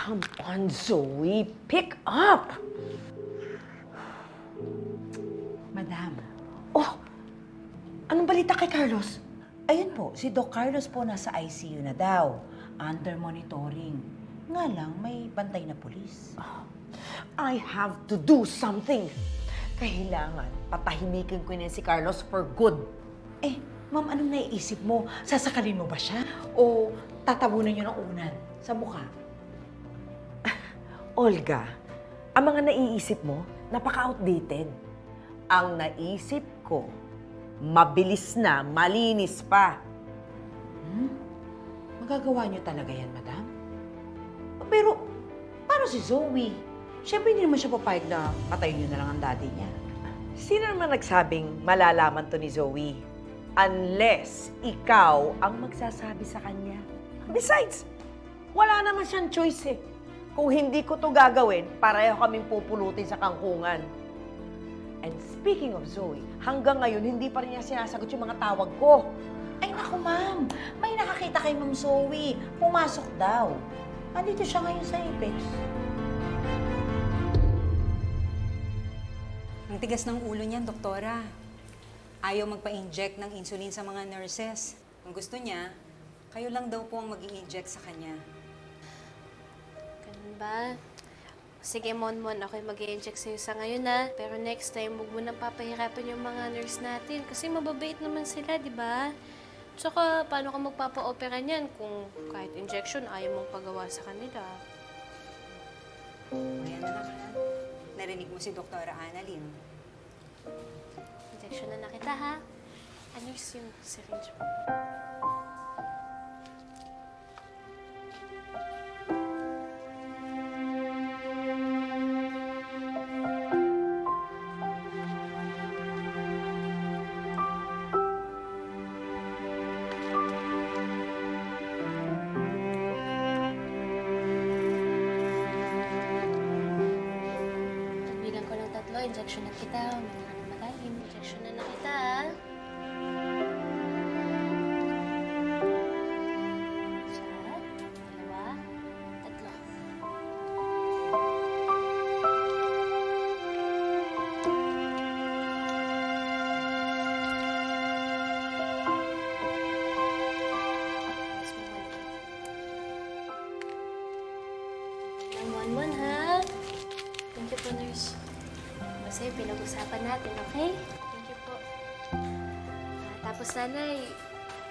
Come on, Zoe. Pick up! Madam, Oh, anong balita kay Carlos? ayun po, si Doc Carlos po nasa ICU na daw. Under monitoring. Nga lang, may bantay na pulis. I have to do something. Kailangan patahimikin ko na si Carlos for good. Eh, ma'am, anong naiisip mo? Sasakalin mo ba siya? O tatabunan niyo ng unan sa mukha? Olga, ang mga naiisip mo, napaka-outdated. Ang naisip ko, mabilis na, malinis pa. Magagawa niyo talaga yan, madam? Pero, paano si Zoe? Siyempre, hindi naman siya papayag na patayin niyo na lang ang daddy niya. Sino naman nagsabing malalaman to ni Zoe? Unless ikaw ang magsasabi sa kanya. Besides, wala naman siyang choice eh. Kung hindi ko to gagawin, pareho kaming pupulutin sa kangkungan. And speaking of Zoe, hanggang ngayon, hindi pa rin niya sinasagot yung mga tawag ko. Ay, naku, ma'am. May nakakita kay Ma'am Zoe. Pumasok daw. Andito siya ngayon sa Apex. Ang tigas ng ulo niyan, doktora. Ayaw magpa-inject ng insulin sa mga nurses. Ang gusto niya, kayo lang daw po ang mag-i-inject sa kanya. Ganun ba? Sige, Monmon, ako'y mag-i-inject sa'yo sa ngayon, ha? Pero next time, huwag mo nang papahirapan yung mga nurse natin. Kasi mababait naman sila, di ba? Tsaka, paano ka magpapa-opera niyan kung kahit injection, ayaw mong pagawa sa kanila? Ayan na lang, ha? Narinig mo si Doktora Annalyn. Injection na kita, ha? Nurse yung syringe mo. Bilang ko ng 3, injection na kita. Huminga ka na malalim. Injection na kita, ha? Isa, 2, 3. Yes, Monmon, ha? Thank you po, nurse. Kasi pinag-usapan natin, okay? Thank you po. Tapos, nanay,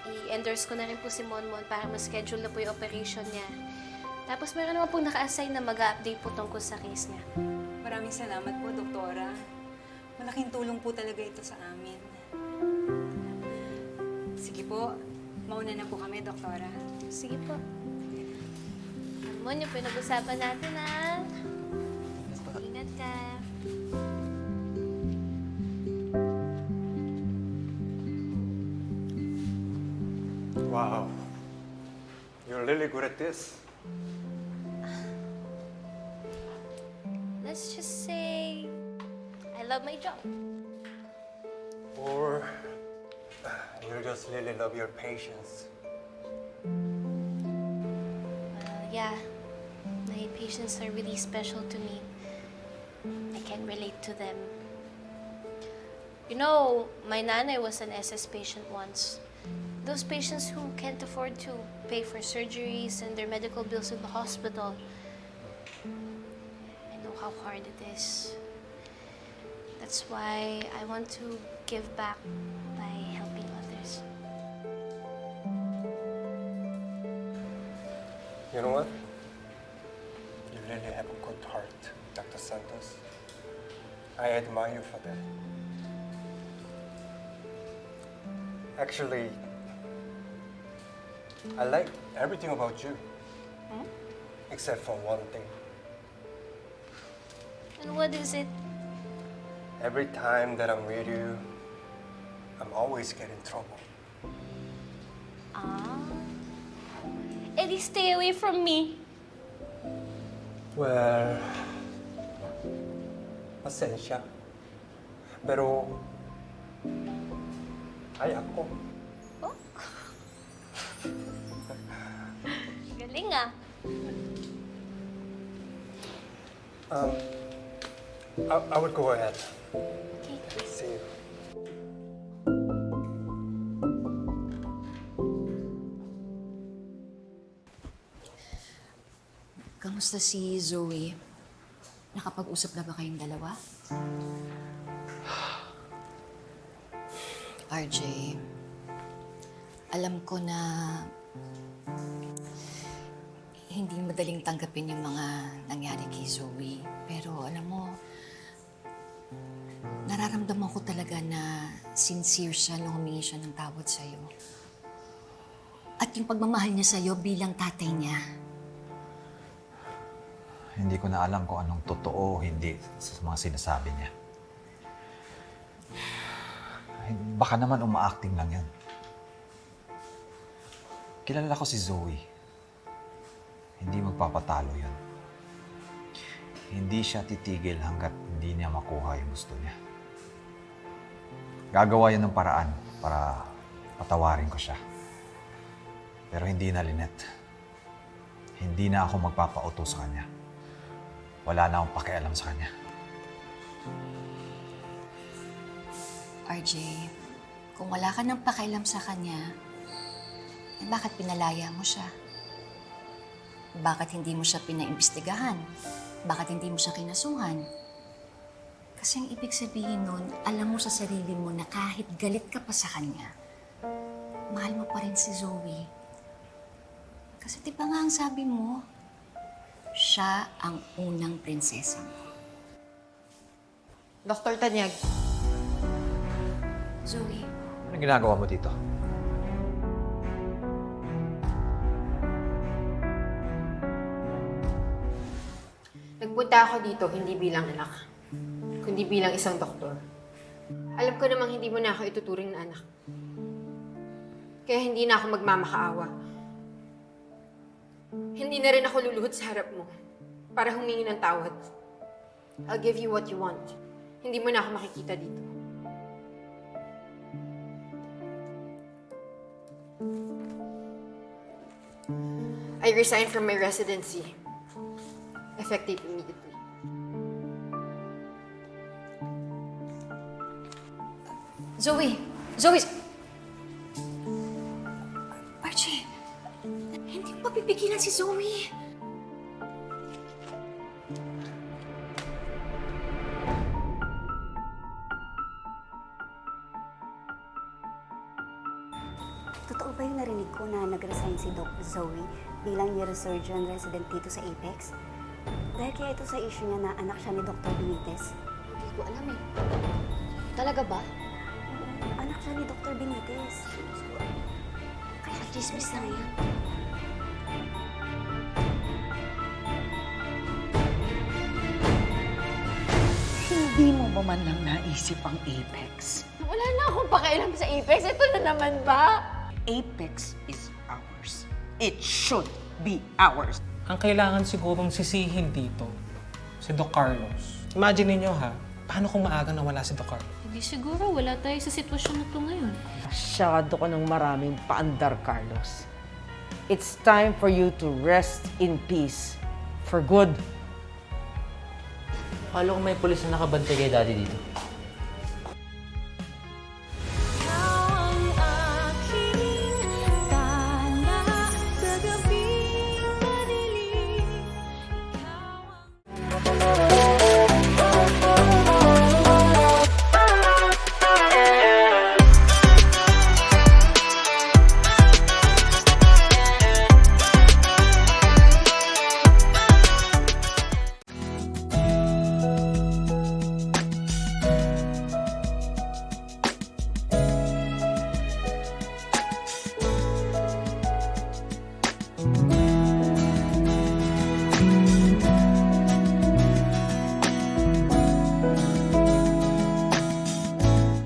i-endorse ko na rin po si Monmon para ma-schedule na po yung operation niya. Tapos, meron naman pong naka-assign na mag-update po tungkol sa case niya. Maraming salamat po, doktora. Malaking tulong po talaga ito sa amin. Sige po, mauna na po kami, doktora. Sige po. Monmon, yung pinag-usapan natin, ha? Ingat ka. Wow. You're really good at this. Let's just say, I love my job. Or you just really love your patients. Yeah, my patients are really special to me. I can relate to them. You know, my nanay was an SS patient once. Those patients who can't afford to pay for surgeries and their medical bills in the hospital. I know how hard it is. That's why I want to give back by helping others. You know what? You really have a good heart, Dr. Santos. I admire you for that. Actually, I like everything about you. Except for one thing. And what is it? Every time that I'm with you, I'm always getting trouble. Eddie, stay away from me. Well, pasensya. Pero, ay ako. Galing ah. I would go ahead. Okay. See you. Kamusta si Zoe? Nakapag-usap na ba kayong dalawa? RJ, alam ko na hindi madaling tanggapin yung mga nangyari kay Zoe. Pero alam mo, nararamdaman ko talaga na sincere siya nung humingi siya ng tawad sa'yo. At yung pagmamahal niya sa'yo bilang tatay niya. Hindi ko na alam kung anong totoo o hindi sa mga sinasabi niya. Baka naman uma-acting lang yan. Kilala ko si Zoe. Hindi magpapatalo yun. Hindi siya titigil hanggat hindi niya makuha yung gusto niya. Gagawa yan ng paraan para patawarin ko siya. Pero hindi na, Lynette. Hindi na ako magpapauto sa kanya. Wala na akong pakialam sa kanya. RJ, kung wala ka ng pakialam sa kanya, eh bakit pinalaya mo siya? Bakit hindi mo siya pinaimbestigahan? Bakit hindi mo siya kinasuhan? Kasi ang ibig sabihin nun, alam mo sa sarili mo na kahit galit ka pa sa kanya, mahal mo pa rin si Zoe. Kasi di ba nga ang sabi mo, siya ang unang prinsesa mo. Dr. Tanyag, Zoe, Anong ginagawa mo dito? Nagpunta ako dito hindi bilang anak, kundi bilang isang doktor. Alam ko namang hindi mo na ako ituturing na anak. Kaya hindi na ako magmamakaawa. Hindi na rin ako luluhod sa harap mo para humingi ng tawad. I'll give you what you want. Hindi mo na ako makikita dito. I resigned from my residency. Effective immediately. Zoe! Zoe! Archie! Hindi mo papipigilan si Zoe! Totoo ba yung narinig ko na nag-resign si Doc Zoe bilang neurosurgeon resident dito sa Apex? Dahil kaya ito sa issue niya na anak siya ni Dr. Benitez. Hindi ko alam eh. Talaga ba? Anak siya ni Dr. Benitez. Kaya chismis na yan. Hindi mo ba man lang naisip ang Apex? Wala na akong pakialam sa Apex. Ito na naman ba? Apex is ours. It should be ours. Ang kailangan sigurong sisihin dito, si Doc Carlos. Imagine niyo ha, paano kung maagang nawala si Doc Carlos? Hindi siguro. Wala tayo sa sitwasyon na to ngayon. Masyado ka ng maraming paandar, Carlos. It's time for you to rest in peace. For good. Akala ko may pulis na nakabantay kay Daddy dito.